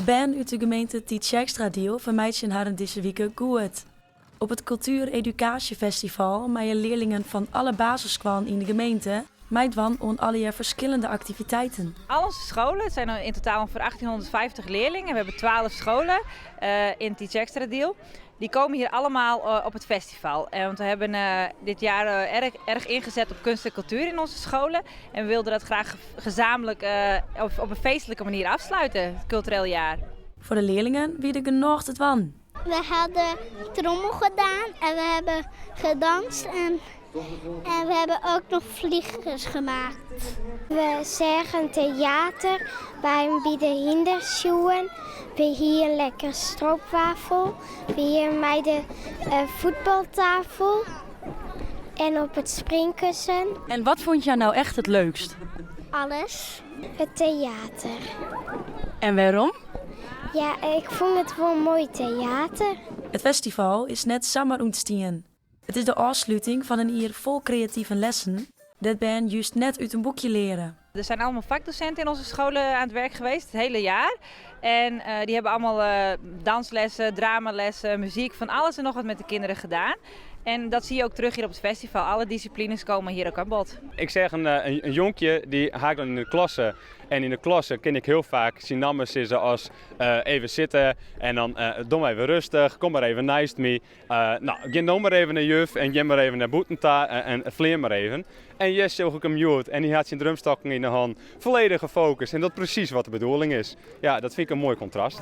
band uit de gemeente Tietjextra-Diel vermijdt haar deze week goed. Op het Cultuur-Educatiefestival maaien leerlingen van alle basisscholen in de gemeente meidwan aan allerlei verschillende activiteiten. Al onze scholen, het zijn in totaal ongeveer 1850 leerlingen. We hebben 12 scholen in Tietjextra-Diel. Die komen hier allemaal op het festival. Want we hebben dit jaar erg ingezet op kunst en cultuur in onze scholen. En we wilden dat graag gezamenlijk op een feestelijke manier afsluiten, het cultureel jaar. Voor de leerlingen wie er genoeg het wan. We hadden trommel gedaan en we hebben gedanst en we hebben ook nog vliegers gemaakt. We zeggen theater, wij bieden hinderschoenen, we hier een lekker stroopwafel, we hier met de voetbaltafel en op het springkussen. En wat vond jij nou echt het leukst? Alles. Het theater. En waarom? Ja, ik vond het wel mooi theater. Het festival is net zomaar ontstien. Het is de afsluiting van een jaar vol creatieve lessen. Dat ben juist net uit een boekje leren. Er zijn allemaal vakdocenten in onze scholen aan het werk geweest, het hele jaar. En die hebben allemaal danslessen, dramalessen, muziek, van alles en nog wat met de kinderen gedaan. En dat zie je ook terug hier op het festival. Alle disciplines komen hier ook aan bod. Ik zeg een jonkje die haakt dan in de klasse. En in de klasse ken ik heel vaak zien nummers als even zitten en dan doe maar even rustig, kom maar even naast me. Ga dan maar even naar juf en ga maar even naar boetenta en vleer maar even. En yes, zag ik hem mute en die had zijn drumstokken in de hand, volledig gefocust. En dat is precies wat de bedoeling is. Ja, dat vind ik een mooi contrast.